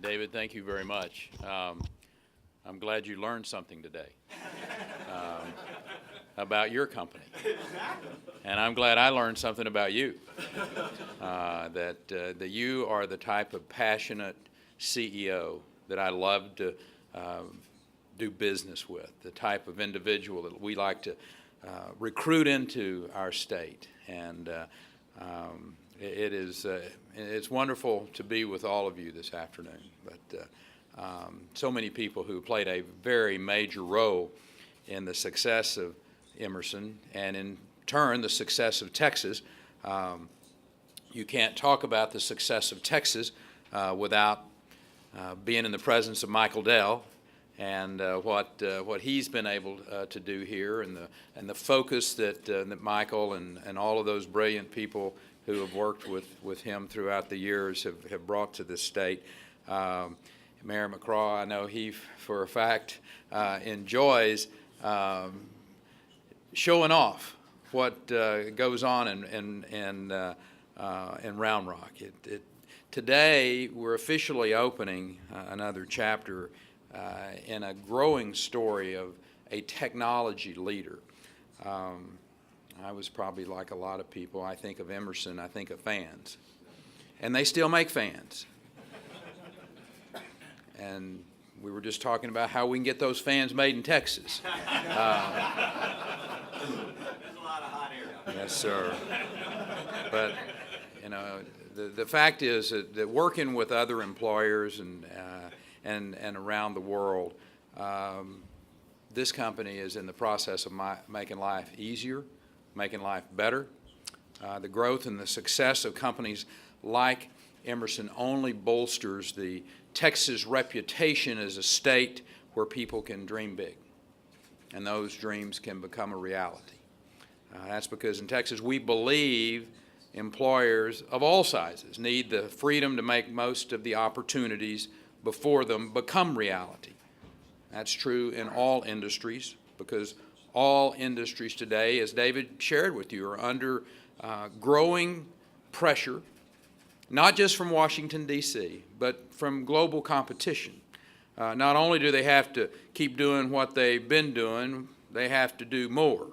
David, thank you very much. I'm glad you learned something today about your company. And I'm glad I learned something about you, that you are the type of passionate CEO that I love to do business with, the type of individual that we like to recruit into our state. And it's wonderful to be with all of you this afternoon. But so many people who played a very major role in the success of Emerson and in turn the success of Texas. You can't talk about the success of Texas without being in the presence of Michael Dell and what he's been able to do here, and the focus that Michael and all of those brilliant people who have worked with him throughout the years have brought to this state. Mayor McCraw, I know he, for a fact, enjoys showing off what goes on in Round Rock. Today, we're officially opening another chapter in a growing story of a technology leader. I was probably like a lot of people. I think of Emerson, I think of fans. And they still make fans. And we were just talking about how we can get those fans made in Texas. There's a lot of hot air. Yes, sir. But, you know, the fact is that working with other employers and around the world, this company is in the process of making life easier, making life better. The growth and the success of companies like Emerson only bolsters the Texas reputation as a state where people can dream big, and those dreams can become a reality. That's because in Texas we believe employers of all sizes need the freedom to make most of the opportunities before them become reality. That's true in all industries, because all industries today, as David shared with you, are under growing pressure, not just from Washington, D.C., but from global competition. Not only do they have to keep doing what they've been doing, they have to do more,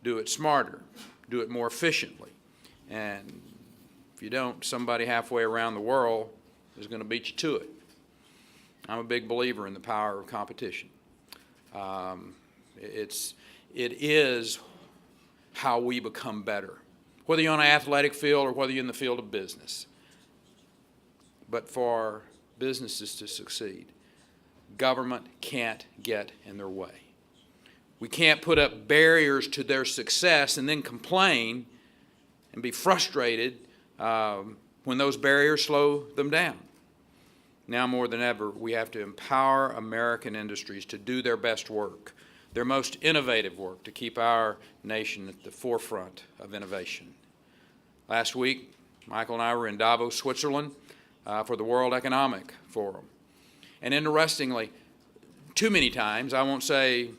do it smarter, do it more efficiently. And if you don't, somebody halfway around the world is going to beat you to it. I'm a big believer in the power of competition. It is how we become better, whether you're on an athletic field or whether you're in the field of business. But for businesses to succeed, government can't get in their way. We can't put up barriers to their success and then complain and be frustrated when those barriers slow them down. Now more than ever, we have to empower American industries to do their best work, their most innovative work, to keep our nation at the forefront of innovation. Last week, Michael and I were in Davos, Switzerland, for the World Economic Forum. And interestingly, too many times, I won't say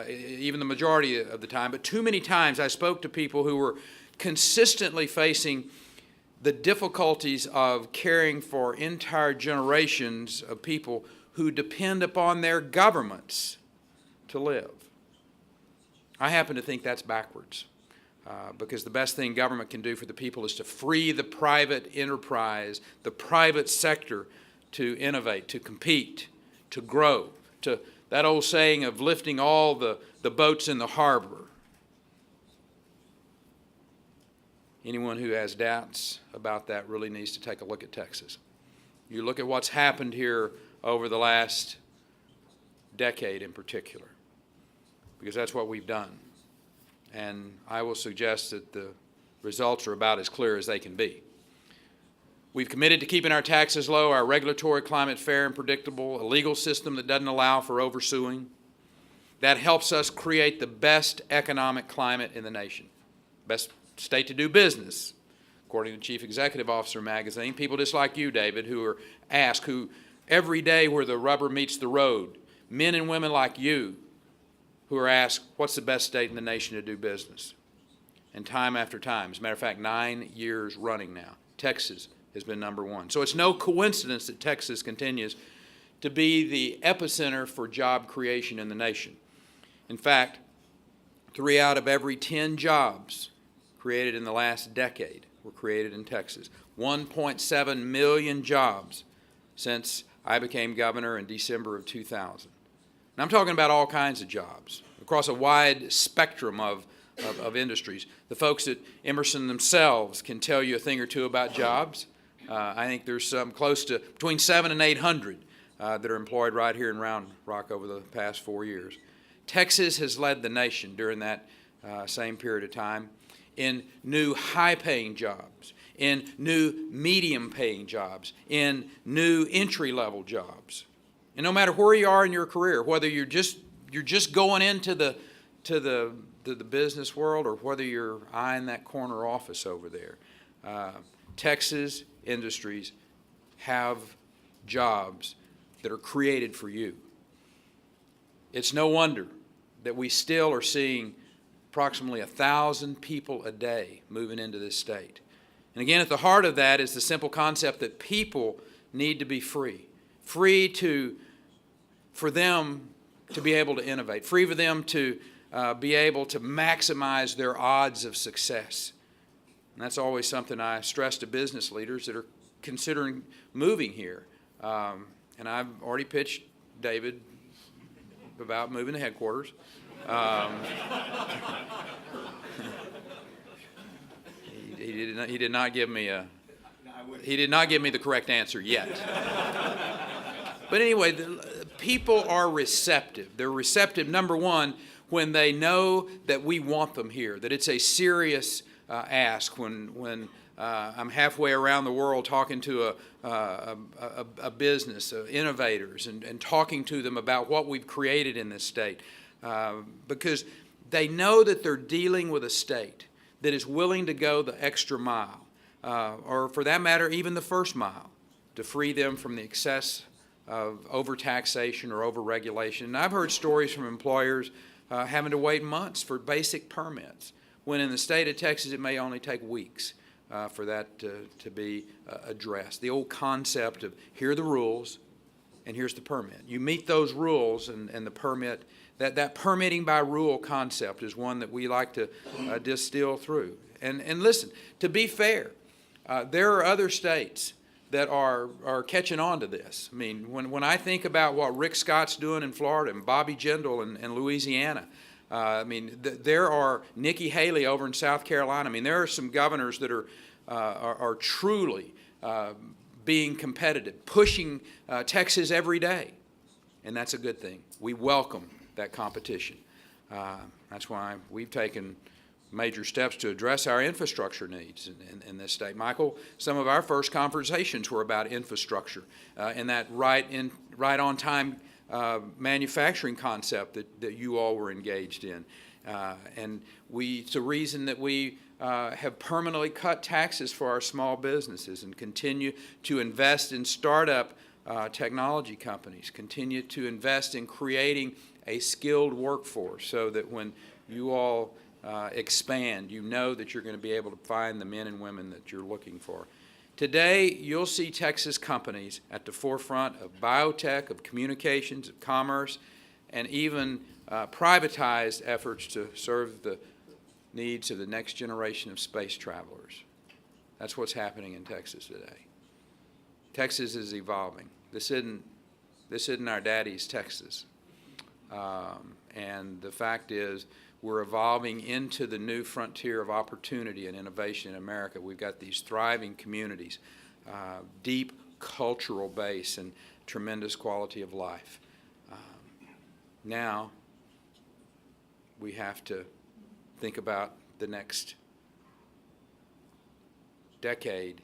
even the majority of the time, but too many times I spoke to people who were consistently facing the difficulties of caring for entire generations of people who depend upon their governments to live. I happen to think that's backwards, because the best thing government can do for the people is to free the private enterprise, the private sector, to innovate, to compete, to grow, to that old saying of lifting all the boats in the harbor. Anyone who has doubts about that really needs to take a look at Texas. You look at what's happened here over the last decade in particular, because that's what we've done. And I will suggest that the results are about as clear as they can be. We've committed to keeping our taxes low, our regulatory climate fair and predictable, a legal system that doesn't allow for oversuing. That helps us create the best economic climate in the nation, best state to do business, according to Chief Executive Officer magazine. People just like you, David, who are asked, who every day where the rubber meets the road, men and women like you, who are asked, what's the best state in the nation to do business? And time after time, as a matter of fact, 9 years running now, Texas has been number one. So it's no coincidence that Texas continues to be the epicenter for job creation in the nation. In fact, 3 out of every 10 jobs created in the last decade were created in Texas. 1.7 million jobs since I became governor in December of 2000. And I'm talking about all kinds of jobs across a wide spectrum of industries. The folks at Emerson themselves can tell you a thing or two about jobs. I think there's some close to between 700 and 800 that are employed right here in Round Rock over the past 4 years. Texas has led the nation during that same period of time in new high-paying jobs, in new medium-paying jobs, in new entry-level jobs. And no matter where you are in your career, whether you're just going into the business world or whether you're eyeing that corner office over there, Texas industries have jobs that are created for you. It's no wonder that we still are seeing approximately 1,000 people a day moving into this state. And again, at the heart of that is the simple concept that people need to be free. Free for them to be able to innovate. Free for them to be able to maximize their odds of success. And that's always something I stress to business leaders that are considering moving here. And I've already pitched David about moving to headquarters. He did not give me the correct answer yet. But anyway, people are receptive. They're receptive, number one, when they know that we want them here, that it's a serious ask. When I'm halfway around the world talking to a business, innovators, and talking to them about what we've created in this state, because they know that they're dealing with a state that is willing to go the extra mile, or for that matter, even the first mile, to free them from the excess of overtaxation or overregulation. And I've heard stories from employers having to wait months for basic permits, when in the state of Texas it may only take weeks for that to be addressed. The old concept of here are the rules and here's the permit. You meet those rules and the permit, that permitting by rule concept is one that we like to distill through. And listen, to be fair, there are other states that are catching on to this. I mean, when I think about what Rick Scott's doing in Florida and Bobby Jindal in Louisiana, I mean, there are Nikki Haley over in South Carolina. I mean, there are some governors that are truly being competitive, pushing Texas every day, and that's a good thing. We welcome that competition. That's why we've taken major steps to address our infrastructure needs in this state. Michael, some of our first conversations were about infrastructure and that right on time manufacturing concept that you all were engaged in. And it's a reason that we have permanently cut taxes for our small businesses and continue to invest in startup technology companies, continue to invest in creating a skilled workforce so that when you all expand, you know that you're going to be able to find the men and women that you're looking for. Today, you'll see Texas companies at the forefront of biotech, of communications, of commerce, and even privatized efforts to serve the needs of the next generation of space travelers. That's what's happening in Texas today. Texas is evolving. This isn't our daddy's Texas. And the fact is, we're evolving into the new frontier of opportunity and innovation in America. We've got these thriving communities, deep cultural base, and tremendous quality of life. Now, we have to think about the next decade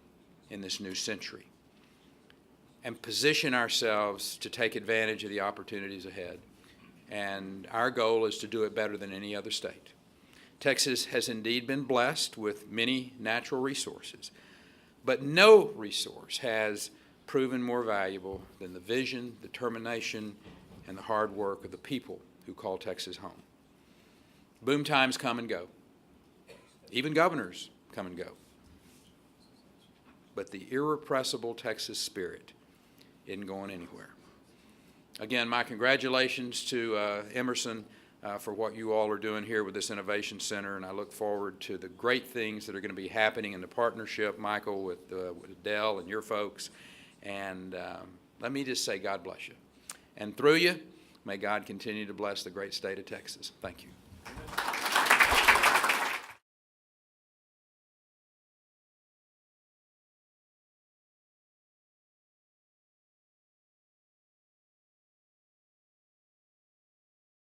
in this new century and position ourselves to take advantage of the opportunities ahead. And our goal is to do it better than any other state. Texas has indeed been blessed with many natural resources, but no resource has proven more valuable than the vision, determination, and the hard work of the people who call Texas home. Boom times come and go. Even governors come and go. but the irrepressible Texas spirit isn't going anywhere. Again, my congratulations to Emerson for what you all are doing here with this Innovation Center, and I look forward to the great things that are going to be happening in the partnership, Michael, with Dell and your folks. And let me just say, God bless you. And through you, may God continue to bless the great state of Texas. Thank you.